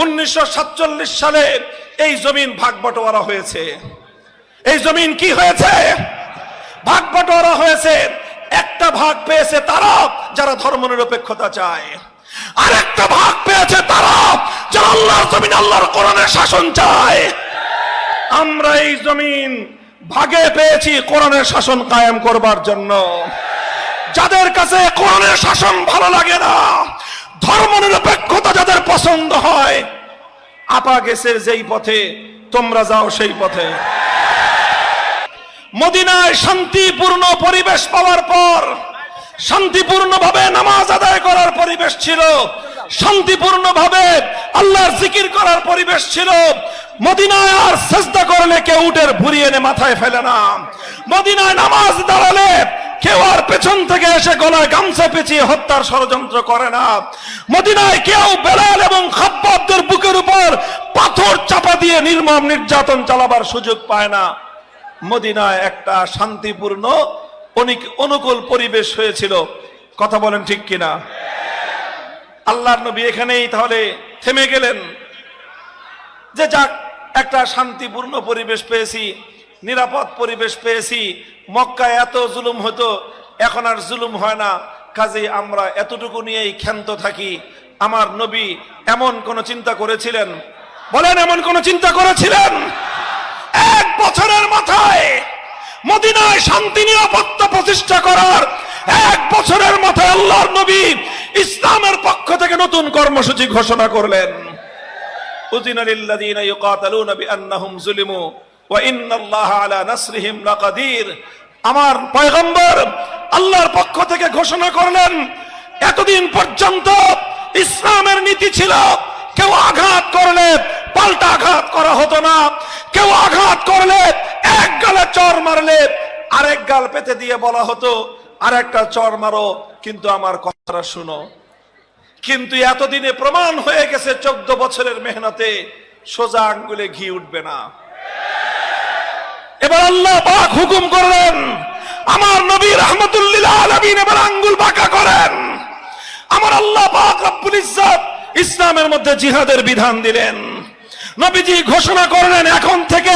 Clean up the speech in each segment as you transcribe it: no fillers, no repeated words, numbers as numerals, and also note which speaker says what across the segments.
Speaker 1: 1947 সালে এই জমিন ভাগ বটোয়ারা হয়েছে। এই জমিন কি হয়েছে? ভাগ বটোয়ারা হয়েছে। একটা ভাগ পেয়েছে তারা যারা ধর্মনিরপেক্ষতা চায়, আর একটা ভাগ পেয়েছে তারা যারা আল্লাহর জমিন, আল্লাহর কোরআনের শাসন চায়। আমরা এই জমিন ভাগে পেয়েছি কোরআনের শাসন কায়েম করবার জন্য। যাদের কাছে কোরআনের শাসন ভালো লাগে না, ধর্মনিরপেক্ষতা যাদের পছন্দ হয়, আপা গেছে যেই পথে তোমরা যাও সেই পথে। মদিনায় শান্তিপূর্ণ পরিবেশ পাওয়ার পর, শান্তিপূর্ণভাবে নামাজ আদায় করার পরিবেশ ছিল, শান্তিপূর্ণভাবে আল্লাহর জিকির করার পরিবেশ ছিল। মদিনায় আর সিজদা করলে কেউ উটের ভুঁড়ি এনে মাথায় ফেলে না। মদিনায় নামাজ দাঁড়ালে কেউ আর পেছন থেকে এসে গলায় গামছা পেঁচিয়ে হত্যার ষড়যন্ত্র করে না। মদিনায় কেউ বেলাল এবং খাব্বাবদের বুকের উপর পাথর চাপা দিয়ে নির্মম নির্যাতন চালাবার সুযোগ পায় না। মদিনায় একটা শান্তিপূর্ণ অনুকূল পরিবেশ হয়েছিল। কথা বলেন ঠিক কিনা? আল্লাহর নবী এখানেই তাহলে থেমে গেলেন যে যাক, একটা শান্তিপূর্ণ পরিবেশ পেয়েছি, নিরাপদ পরিবেশ পেয়েছি। মক্কায় এত জুলুম হতো, এখন আর জুলুম হয় না, কাজেই আমরা এতটুকু নিয়েই ক্ষান্ত থাকি। আমার নবী এমন কোন চিন্তা করেছিলেন? বলেন, এমন কোন চিন্তা করেছিলেন? এক বছরের মাথায় মদিনায় শান্তি নিরাপত্তা প্রতিষ্ঠা করার এক বছরের মাথায় আল্লাহর নবী ইসলামের পক্ষ থেকে নতুন কর্মসূচি ঘোষণা করলেন। উযিনা লিল্লাযীনা ইউকাতালুনা বিআন্নাহুম যুলিমু ওয়া ইন্নাল্লাহা আলা নাসরিহিম লাকাদির। আমার পয়গম্বর আল্লাহর পক্ষ থেকে ঘোষণা করলেন, এতদিন পর্যন্ত ইসলামের নীতি ছিল কেউ আঘাত করলে পাল্টা আঘাত করা হতো না। কেউ আঘাত করলে এক গালে চর মারলে আরেক গাল পেতে দিয়ে বলা হতো আরেকটা চর মারো, কিন্তু আমার কথাটা শুনো। কিন্তু এতদিনে প্রমাণ হয়ে গেছে 14 বছরের মেহনতে সোজা আঙ্গুলে ঘি উঠবে না। এবার আল্লাহ পাক হুকুম করলেন, আমার নবী রাহমাতুল লিল আলামিন এবার আঙ্গুল বাঁকা করেন। আমার আল্লাহ পাক রব্বুল ইজ্জত ইসলামের মধ্যে জিহাদের বিধান দিলেন। নবীজি ঘোষণা করলেন, এখন থেকে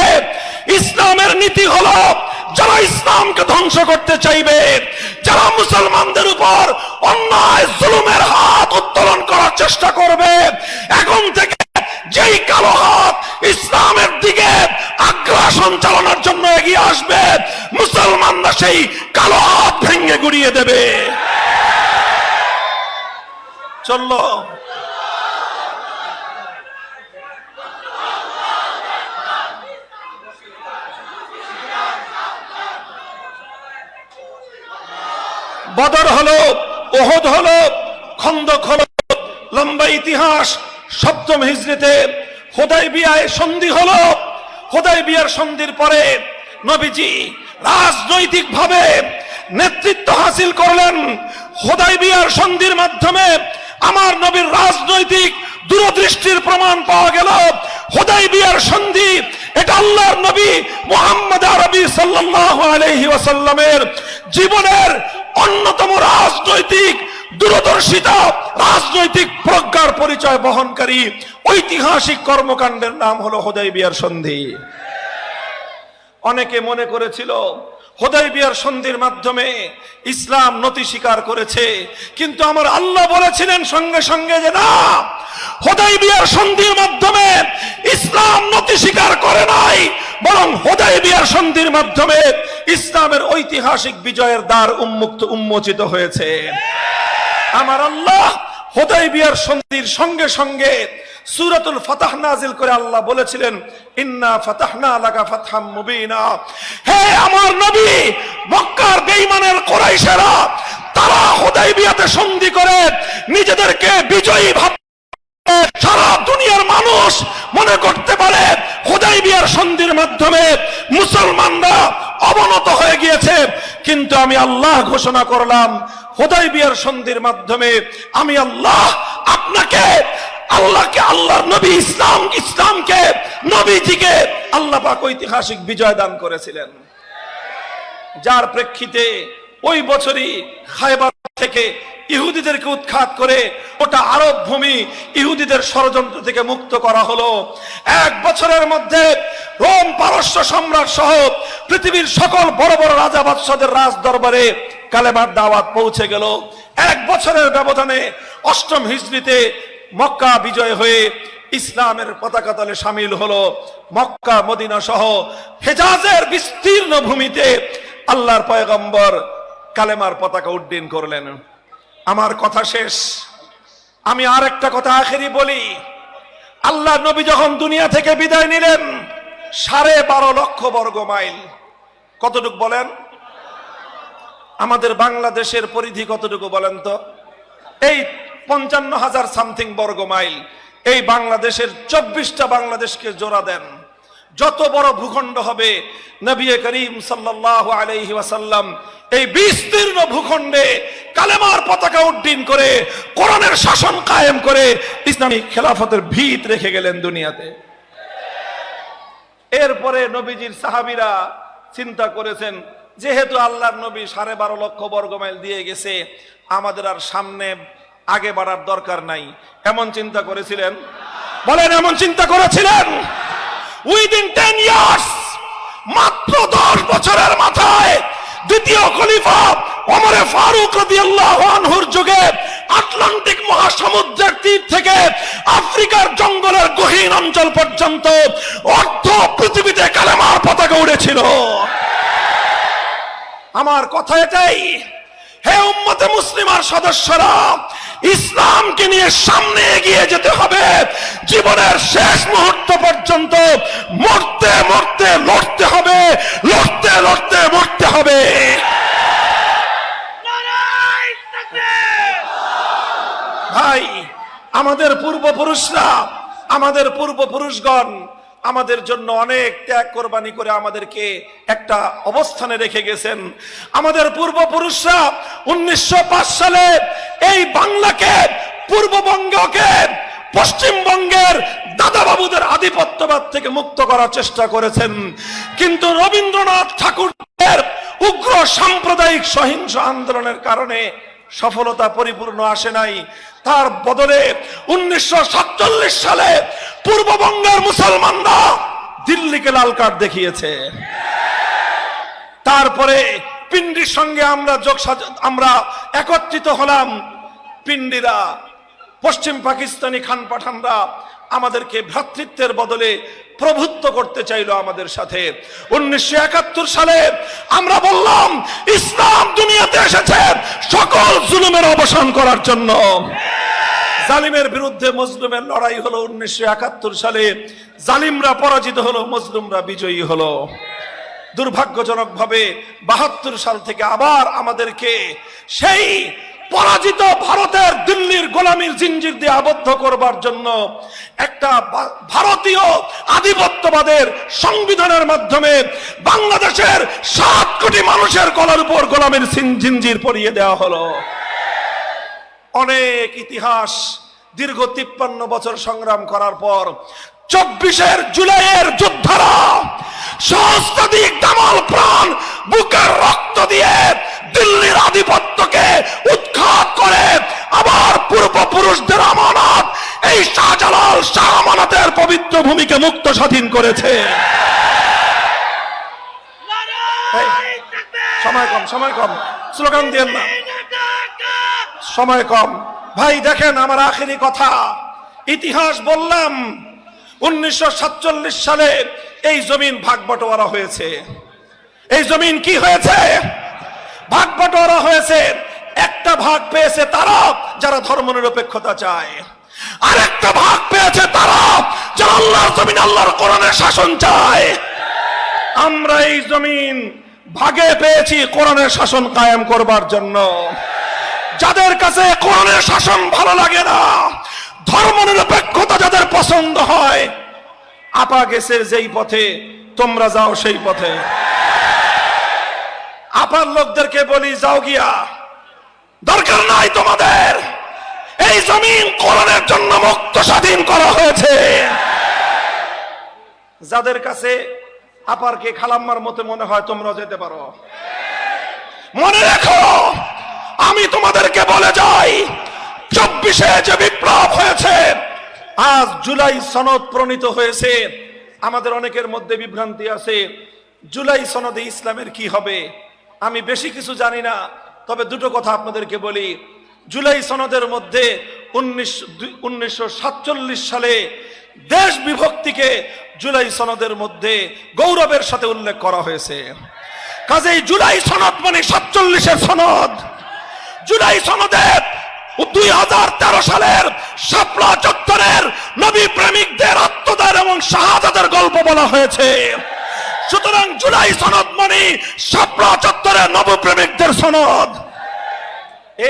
Speaker 1: ইসলামের নীতি হলো যারা ইসলামকে ধ্বংস করতে চাইবে, যারা মুসলমানদের উপর অন্যায় জুলুমের হাত উত্তোলন করার চেষ্টা করবে, এখন থেকে যেই কালো হাত ইসলামের দিকে আগ্রাসন চালানোর জন্য এগিয়ে আসবে, মুসলমানরা সেই কালো হাত ভেঙে গুড়িয়ে দেবে। চললো। বদর হলো, ওহদ হলো, খন্দক হলো, লম্বা ইতিহাস। 7ম হিজরিতে হুদায়বিয়ায় সন্ধি হলো। হুদায়বিয়ার সন্ধির পরে নবীজি রাজনৈতিকভাবে নেতৃত্ব হাসিল করলেন। হুদায়বিয়ার সন্ধির মাধ্যমে আমার নবীর রাজনৈতিক দূরদৃষ্টির প্রমাণ পাওয়া গেল। হুদায়বিয়ার সন্ধি এটা আল্লাহর নবী মুহাম্মদ আরবি সাল্লাল্লাহু আলাইহি ওয়াসাল্লামের জীবনের অন্যতম রাজনৈতিক দূরদর্শিতা, রাজনৈতিক প্রজ্ঞার পরিচয় বহনকারী ঐতিহাসিক কর্মকাণ্ডের নাম হলো হুদায়বিয়ার সন্ধি। অনেকে মনে করেছিল হুদায়বিয়ার সন্ধির মাধ্যমে ইসলাম নতি স্বীকার করেছে, কিন্তু আমার আল্লাহ বলেছিলেন সঙ্গে সঙ্গে যে না, হুদায়বিয়ার সন্ধির মাধ্যমে ইসলাম নতি স্বীকার করে নাই, বরং হুদায়বিয়ার সন্ধির মাধ্যমে ইসলামের ঐতিহাসিক বিজয়ের দ্বার উন্মোচিত হয়েছে। আমার আল্লাহ হুদায়বিয়ার সন্ধির সঙ্গে সঙ্গে সূরাতুল ফাতহ নাজিল করে আল্লাহ বলেছিলেন, ইন্না ফাতাহনা লাকা ফাতহাম মুবিনা। হে আমার নবী, মক্কার বেঈমানের কুরাইশরা তারা হুদায়বিয়াতে সন্ধি করে নিজেদেরকে বিজয়ী ভাবে সারা দুনিয়ার মানুষ মনে করতে পারে হুদায়বিয়ার সন্ধির মাধ্যমে মুসলমানরা অবনত হয়ে গিয়েছে। কিন্তু আমি আল্লাহ ঘোষণা করলাম, হুদায়বিয়ার সন্ধির মাধ্যমে আমি আল্লাহ আপনাকে, আল্লাহকে, আল্লাহর নবী ইসলামকে, নবীজিকে আল্লাহ পাক ঐতিহাসিক বিজয় দান করেছিলেন, যার প্রেক্ষিতে ওই বছরই খায়বার থেকে ইহুদিদেরকে উৎখাত করে ওটা আরব ভূমি ইহুদিদের ষড়যন্ত্র থেকে মুক্ত করা হলো। এক বছরের মধ্যে রোম পারস্য সম্রাট সহ পৃথিবীর সকল বড় বড় রাজা বাদশাদের রাজ দরবারে কালেমার দাওয়াত পৌঁছে গেল। এক বছরের ব্যবধানে অষ্টম হিজরিতে মক্কা বিজয় হয়ে ইসলামের পতাকা তলে শামিল হলো। মক্কা মদিনা সহ হেজাজের বিস্তীর্ণ ভূমিতে আল্লাহর পয়গম্বর কালেমার পতাকা উড্ডীন করলেন। আমার কথা শেষ, আমি আর একটা কথা আখেরি বলি। আল্লাহ নবী যখন দুনিয়া থেকে বিদায় নিলেন 12.5 লক্ষ বর্গ মাইল, কতটুকু বলেন? আমাদের বাংলাদেশের পরিধি কতটুকু বলেন তো? এই 55,000 সামথিং বর্গ মাইল। এই বাংলাদেশের 24টা বাংলাদেশকে জোড়া দেন, যত বড় ভূখণ্ড হবে নবী করিম সাল্লাল্লাহু আলাইহি ওয়াসাল্লাম এই বিস্তীর্ণ ভূখণ্ডে কালেমার পতাকা উড্ডীন করে কোরআনের শাসন কায়েম করে ইসলামী খেলাফতের ভিত রেখে গেলেন দুনিয়াতে। এরপরে নবীজির সাহাবীরা চিন্তা করেছেন, যেহেতু আল্লাহর নবী 12.5 লক্ষ বর্গ মাইল দিয়ে গেছে, আমাদের আর সামনে আগে বাড়ার দরকার নাই। এমন চিন্তা করেছিলেন? বলেন, এমন চিন্তা করেছিলেন? উইদিন 10 ইয়ার্স, মাত্র 10 বছরের মাথায় দ্বিতীয় খলিফা ওমরে ফারুক রাদিয়াল্লাহু আনহুর যুগে আটলান্টিক মহাসমুদ্রের তীর থেকে আফ্রিকার জঙ্গলের গহীন অঞ্চল পর্যন্ত অর্ধ পৃথিবীতে কালেমার পতাকা উড়েছিল। আমার কথা এটাই, হে উম্মতে মুসলিমার সদস্যরা, ইসলামকে নিয়ে সামনে এগিয়ে যেতে হবে। জীবনের শেষ মুহূর্ত পর্যন্ত মরতে মরতে লড়তে হবে, লড়তে লড়তে মরতে হবে। ভাই, আমাদের পূর্বপুরুষরা, আমাদের পূর্বপুরুষগণ আমাদের জন্য অনেক ত্যাগ কোরবানি করে আমাদেরকে একটা অবস্থানে রেখে গেছেন। আমাদের পূর্বপুরুষরা 1905 সালে এই বাংলাকে, পূর্ববঙ্গকে পশ্চিমবঙ্গের দাদাবাবুদের আধিপত্যবাদ থেকে মুক্ত করার চেষ্টা করেছেন। কিন্তু রবীন্দ্রনাথ ঠাকুরের উগ্র সাম্প্রদায়িক সহিংস আন্দোলনের কারণে সফলতা পরিপূর্ণ আসে নাই। তার বদলে 1947 সালে পূর্ববঙ্গের মুসলমানরা দিল্লিকে লাল কার্ড দেখিয়েছে। তারপরে পিন্ডির সঙ্গে আমরা একত্রিত হলাম। পিন্ডিরা, পশ্চিম পাকিস্তানি খান পাঠানরা আমাদেরকে ভ্রাতৃত্বের বদলে প্রভুত্ব করতে চাইলো আমাদের সাথে। 1971 সালে আমরা বললাম, ইসলাম দুনিয়াতে এসেছে সকল জুলুমের অবসান করার জন্য। জালিমের বিরুদ্ধে মজলুমের লড়াই হলো 1971 সালে। জালিমরা পরাজিত হলো, মজলুমরা বিজয়ী হলো। দুর্ভাগ্যজনকভাবে 72 সাল থেকে আবার আমাদেরকে সেই পরাজিত ভারতের দিল্লির গোলামীর জিঞ্জির দিয়ে আবদ্ধ করবার জন্য একটা ভারতীয় আধিপত্যবাদের সংবিধানের মাধ্যমে বাংলাদেশের 7 কোটি মানুষের গলার উপর গোলামীর জিঞ্জির পরিয়ে দেওয়া হলো। অনেক ইতিহাস, দীর্ঘ 53 বছর সংগ্রাম করার পর 24 জুলাইয়ের যোদ্ধারা সহস্রাধিক দামাল প্রাণ বুকের রক্ত দিয়ে দিল্লির আধিপত্যকে উৎখাত করে আবার পূর্বপুরুষদের আমানত, এই শাহজালাল শাহ আমানতের পবিত্র ভূমিকে মুক্ত স্বাধীন করেছে। সময় কম, স্লোগান দিয়েন না, সময় কম। ভাই দেখেন, আমার আখেরি কথা, ইতিহাস বললাম 1947 সালে এই জমিন ভাগ বটোয়ারা হয়েছে। এই জমিন কি হয়েছে? ভাগ বটোয়ারা হয়েছে। একটা ভাগ পেয়েছে তারা যারা ধর্মনিরপেক্ষতা চায়, আর একটা ভাগ পেয়েছে তারা যারা আল্লাহর জমিন, আল্লাহর কোরআনের শাসন চায়। আমরা এই জমিন ভাগে পেয়েছি কোরআনের শাসন কায়েম করবার জন্য। যাদের কাছে কোরআনের শাসন ভালো লাগে না, ধর্মনিরপেক্ষতা যাদের পছন্দ হয়, আপা গেছে যেই পথে তোমরা যাও সেই পথে। আপার লোকদেরকে বলি, যাও গিয়া, দরকার নাই তোমাদের। এই জমিন কোরআনের জন্য মুক্ত স্বাধীন করা হয়েছে। যাদের কাছে আপারকে খালাম্মার মতো মনে হয়, তোমরা যেতে পারো। মনে রেখো, আমি তোমাদেরকে বলে যাই, 24-এ যে বিপ্লব হয়েছে, আজ জুলাই সনদ প্রণীত হয়েছে। আমাদের অনেকের মধ্যে বিভ্রান্তি আছে, জুলাই সনদে ইসলামের কি হবে। আমি বেশি কিছু জানি না, তবে দুটো কথা আপনাদেরকে বলি। জুলাই সনদের মধ্যে 1947 সালে দেশ বিভক্তিকে জুলাই সনদের মধ্যে গৌরবের সাথে উল্লেখ করা হয়েছে। কাজেই জুলাই সনদ মানে 47-এর সনদ। জুলাই সনদে 2013 সালের শাপলা চত্বরের নবী প্রেমিকদের আত্মদান এবং শাহাদাতের গল্প বলা হয়েছে। সুতরাং জুলাই সনদ মানে শাপলা চত্বরের নবী প্রেমিকদের সনদ।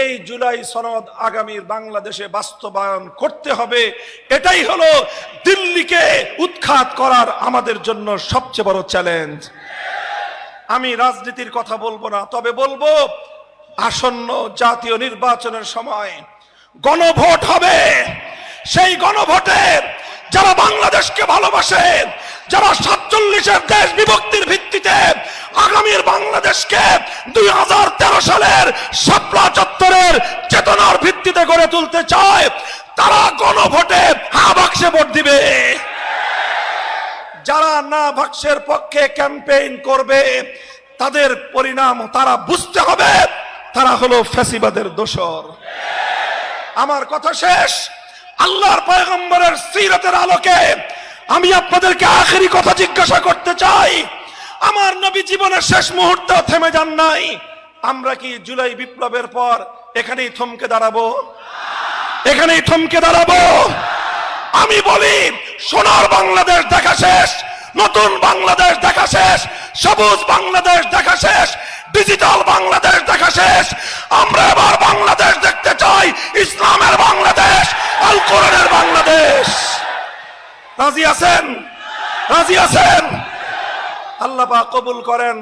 Speaker 1: এই জুলাই সনদ আগামীর বাংলাদেশে বাস্তবায়ন করতে হবে। এটাই হলো দিল্লিকে উৎখাত করার আমাদের জন্য সবচেয়ে বড় চ্যালেঞ্জ। আমি রাজনীতির কথা বলবো না, তবে বলবো আসন্ন জাতীয় নির্বাচনের সময় গণভোট হবে। সেই গণভোটে যারা বাংলাদেশকে ভালোবাসে, যারা 47-এর দেশ বিভক্তির ভিত্তিতে আগামীর বাংলাদেশকে 2013 সালের শাপলা চত্বরের চেতনার ভিত্তিতে গড়ে তুলতে চায়, তারা গণভোটে হ্যাঁ বাক্সে ভোট দিবে। যারা না বাক্সের পক্ষে ক্যাম্পেইন করবে, তাদের পরিণাম তারা বুঝতে হবে, তারা হলো ফ্যাসিবাদের দোসর। আমার কথা শেষ। আল্লাহর পয়গম্বরের সিরাতের আলোকে আমি আপনাদেরকে আখেরি কথা জিজ্ঞাসা করতে চাই। আমার নবী জীবনের শেষ মুহূর্তে থেমে যান নাই। আমরা কি জুলাই বিপ্লবের পর এখানেই থমকে দাঁড়াবো? এখানেই থমকে দাঁড়াবো? আমি বলি, সোনার বাংলাদেশ দেখা শেষ, নতুন বাংলাদেশ দেখা শেষ, সবুজ বাংলাদেশ দেখা শেষ, ডিজিটাল বাংলাদেশ দেখা শেষ। আমরা এবার বাংলাদেশ দেখতে চাই, ইসলামের বাংলাদেশ, আল কোরআনের বাংলাদেশ। রাজি আছেন? রাজি আছেন? আল্লাহ পাক কবুল করেন।